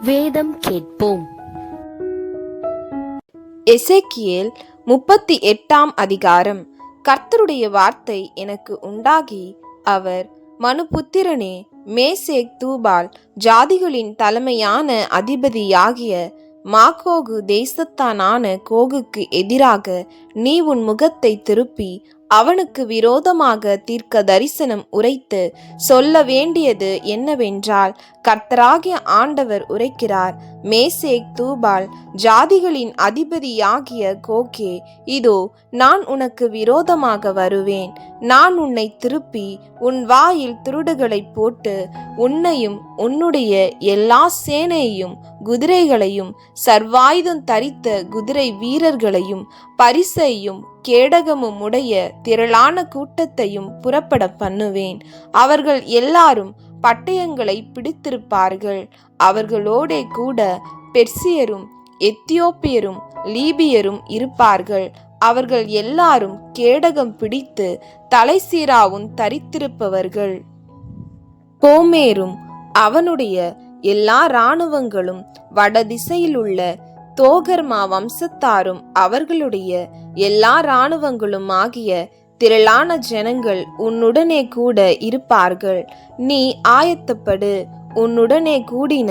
வேதம் கேட்போம். எசேக்கியேல் 38 அதிகாரம். கர்த்தருடைய வார்த்தை எனக்கு உண்டாகி, அவர், மனுபுத்திரனே, மேசேக் தூபால் ஜாதிகளின் தலைமையான அதிபதியாகிய மாகோகு தேசத்தானான கோகுக்கு எதிராக நீ உன் முகத்தை திருப்பி அவனுக்கு விரோதமாக தீர்க்க தரிசனம் உரைத்து சொல்ல வேண்டியது என்னவென்றால், கர்த்தராகிய ஆண்டவர் உரைக்கிறார், மேசேக் தூபால் ஜாதிகளின் அதிபதியாகிய கோகே, இதோ நான் உனக்கு விரோதமாக வருவேன். நான் உன்னை திருப்பி உன் வாயில் திருடுகளை போட்டு உன்னையும் உன்னுடைய எல்லா சேனையையும் குதிரைகளையும் சர்வாயுதம் தரித்த குதிரை வீரர்களையும் பரிசையும் கேடகமும் உடைய திரளான கூட்டத்தையும் புறப்பட பண்ணுவேன். அவர்கள் எல்லாரும் பட்டயங்களை பிடித்திருப்பார்கள். அவர்களோடே கூட பெர்சியரும் எத்தியோப்பியரும் லீபியரும் இருப்பார்கள். அவர்கள் எல்லாரும் கேடகம் பிடித்து தலைசீராவும் தரித்திருப்பவர்கள். கோமேரும் அவனுடைய எல்லா இராணுவங்களும் வடதிசையில் உள்ள தோகர்மா வம்சத்தாரும் அவர்களுடைய எல்லா இராணுவங்களும் ஆகிய திரளான ஜனங்கள் உன்னுடனே கூட இருப்பார்கள். நீ ஆயத்தப்படு, உன்னுடனே கூடின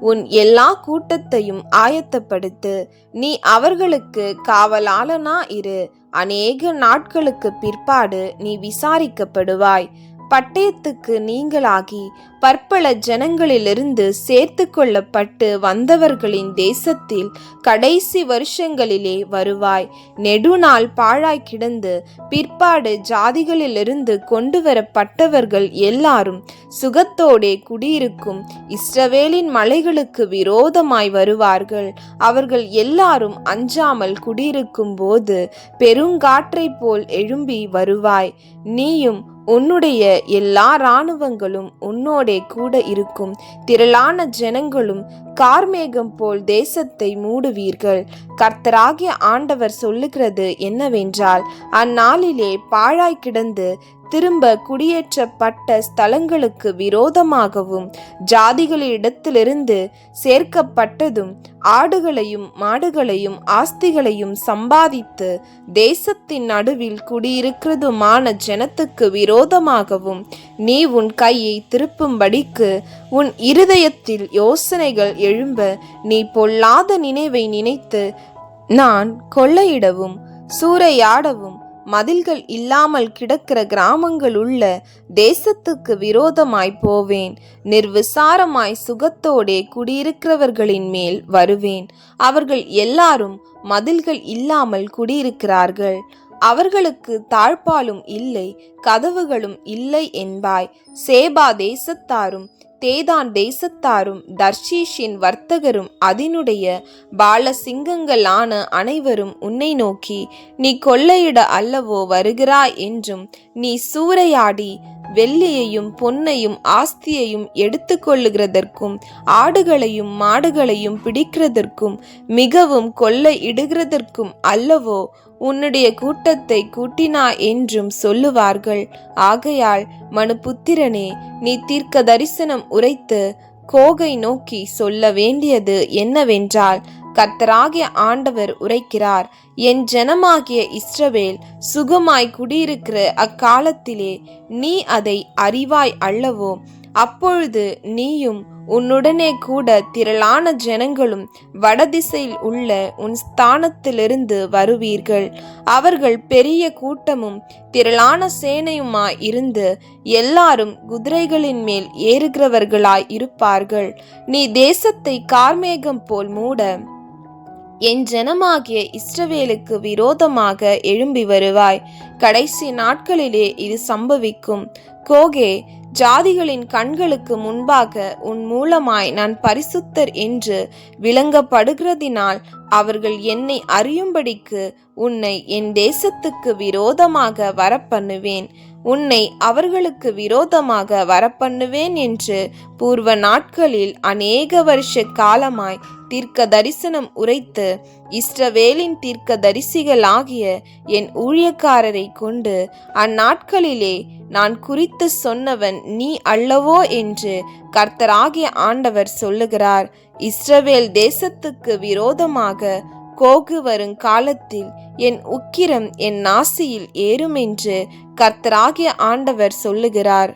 உன் எல்லா கூட்டத்தையும் ஆயத்தப்படுத்து. நீ அவர்களுக்கு காவலாளனா இரு. அநேக நாட்களுக்கு பிற்பாடு நீ விசாரிக்கப்படுவாய். பட்டயத்துக்கு நீங்களாகி பற்பல ஜனங்களிலிருந்து சேர்த்து கொள்ளப்பட்டு வந்தவர்களின் தேசத்தில் கடைசி வருஷங்களிலே வருவாய். நெடுநாள் பாழாய் கிடந்து பிற்பாடு ஜாதிகளிலிருந்து கொண்டு வரப்பட்டவர்கள் எல்லாரும் சுகத்தோடே குடியிருக்கும் இஸ்ரவேலின் மலைகளுக்கு விரோதமாய் வருவார்கள். அவர்கள் எல்லாரும் அஞ்சாமல் குடியிருக்கும் போது பெருங்காற்றை போல் எழும்பி வருவாய். நீயும் உன்னுடைய எல்லா இராணுவங்களும் உன்னோடே கூட இருக்கும் திரளான ஜனங்களும் கார்மேகம் போல் தேசத்தை மூடுவீர்கள். கர்த்தராகிய ஆண்டவர் சொல்லுகிறது என்னவென்றால், அந்நாளிலே பாழாய் கிடந்து திரும்ப குடியேற்றப்பட்ட ஸ்தலங்களுக்கு விரோதமாகவும் ஜாதிகளிடத்திலிருந்து சேர்க்கப்பட்டதும் ஆடுகளையும் மாடுகளையும் ஆஸ்திகளையும் சம்பாதித்து தேசத்தின் நடுவில் குடியிருக்கிறதுமான ஜனத்துக்கு விரோதமாகவும் நீ உன் கையை திருப்பும்படிக்கு உன் இருதயத்தில் யோசனைகள் எழும்ப நீ பொல்லாத நினைவை நினைத்து, நான் கொள்ளையிடவும் சூறையாடவும் மதில்கள் இல்லாமல் கிடக்கிற கிராமங்கள் உள்ள தேசத்துக்கு விரோதமாய் போவேன். நிர்விசாரமாய் சுகத்தோடே குடியிருக்கிறவர்களின் மேல் வருவேன். அவர்கள் எல்லாரும் மதில்கள் இல்லாமல் குடியிருக்கிறார்கள். அவர்களுக்கு தாழ்பாலும் இல்லை, கதவுகளும் இல்லை என்பாய். சேபா தேசத்தாரும் தேதான் தேசத்தாரும் தர்ஷீஷின் வர்த்தகரும் அதனுடைய பாலசிங்கங்களான அனைவரும் உன்னை நோக்கி, நீ கொள்ளையிட அல்லவோ வருகிறாய் என்றும், நீ சூறையாடி வெள்ளியையும் பொன்னையும் ஆஸ்தியையும் எடுத்து கொள்ளுகிறதற்கும் ஆடுகளையும் மாடுகளையும் பிடிக்கிறதற்கும் மிகவும் கொள்ளையிடுகிறதற்கும் அல்லவோ உன்னுடைய கூட்டத்தை கூட்டினா என்றும் சொல்லுவார்கள். ஆகையால் மனுபுத்திரனே, நீ தீர்க்க தரிசனம் உரைத்து கோகை நோக்கி சொல்ல வேண்டியது என்னவென்றால், கர்த்தராகிய ஆண்டவர் உரைக்கிறார், என் ஜனமாகிய இஸ்ரவேல் சுகமாய் குடியிருக்கிற அக்காலத்திலே நீ அதை அறிவாய் அல்லவோ? அப்பொழுது நீயும் உன்னுடனே கூட திரளான ஜனங்களும் வடதிசையில் உள்ள உன் ஸ்தானத்திலிருந்து வருவீர்கள். அவர்கள் பெரிய கூட்டமும் திரளான சேனையுமாய் இருந்து எல்லாரும் குதிரைகளின் மேல் ஏறுகிறவர்களாய் இருப்பார்கள். நீ தேசத்தை கார்மேகம் போல் மூட என் ஜனமாகிய இஸ்ரவேலுக்கு விரோதமாக எழும்பி வருவாய். கடைசி நாட்களிலே இது சம்பவிக்கும். கோகே, ஜாதிகளின் கண்களுக்கு முன்பாக உன் மூலமாய் நான் பரிசுத்தர் என்று விளங்கப்படுகிறதினால் அவர்கள் என்னை அறியும்படிக்கு உன்னை என் தேசத்துக்கு விரோதமாக வரப்பண்ணுவேன். உன்னை அவர்களுக்கு விரோதமாக வரப்பண்ணுவேன் என்று பூர்வ நாட்களில் அநேக வருஷ காலமாய் தீர்க்க தரிசனம் உரைத்து இஸ்ரவேலின் தீர்க்க தரிசிகளாகிய என் ஊழியக்காரரை கொண்டு அந்நாட்களிலே நான் குறித்து சொன்னவன் நீ அல்லவோ என்று கர்த்தராகிய ஆண்டவர் சொல்லுகிறார். இஸ்ரவேல் தேசத்துக்கு விரோதமாக கோகு வரும் காலத்தில் என் உக்கிரம் என் நாசியில் ஏறும் என்று கர்த்தராகிய ஆண்டவர் சொல்லுகிறார்.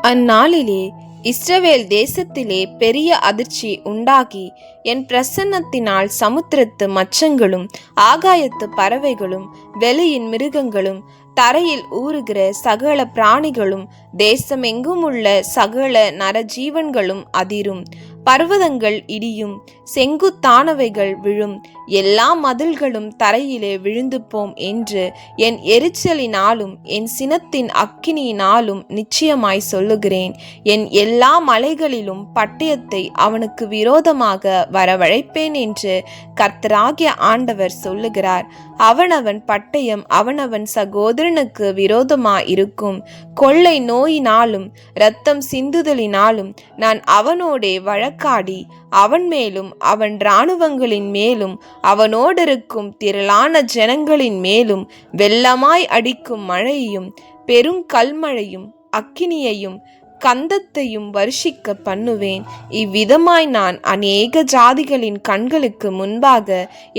அந்நாளிலே இஸ்ரவேல் தேசத்திலே பெரிய அதிர்ச்சி உண்டாகி என் பிரசன்னத்தினால் சமுத்திரத்து மச்சங்களும் ஆகாயத்து பறவைகளும் வெளியின் மிருகங்களும் தரையில் ஊறுகிற சகல பிராணிகளும் தேசமெங்கும் உள்ள சகல நரஜீவன்களும் அதிரும். பர்வதங்கள் இடியும், செங்குத்தானவைகள் விழும், எல்லா மதில்களும் தரையிலே விழுந்து போம் என்று என் எரிச்சலினாலும் என் சினத்தின் அக்கினியினாலும் நிச்சயமாய் சொல்லுகிறேன். என் எல்லா மலைகளிலும் பட்டயத்தை அவனுக்கு விரோதமாக வரவழைப்பேன் என்று கர்த்தராகிய ஆண்டவர் சொல்லுகிறார். அவனவன் பட்டயம் அவனவன் சகோதரனுக்கு விரோதமாய் இருக்கும். கொள்ளை நோயினாலும் இரத்தம் சிந்துதலினாலும் நான் அவனோடே வழக்காடி அவன் மேலும் அவன் இராணுவங்களின் மேலும் அவனோடிருக்கும் திரளான ஜனங்களின் மேலும் வெள்ளமாய் அடிக்கும் மழையையும் பெரும் கல்மழையும் அக்கினியையும் கந்தத்தையும் வருஷிக்க பண்ணுவேன். இவ்விதமாய் நான் அநேக ஜாதிகளின் கண்களுக்கு முன்பாக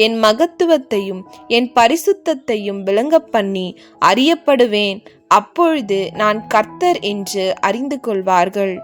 என் மகத்துவத்தையும் என் பரிசுத்தத்தையும் விளங்க பண்ணி அறியப்படுவேன். அப்பொழுது நான் கர்த்தர் என்று அறிந்து கொள்வார்கள்.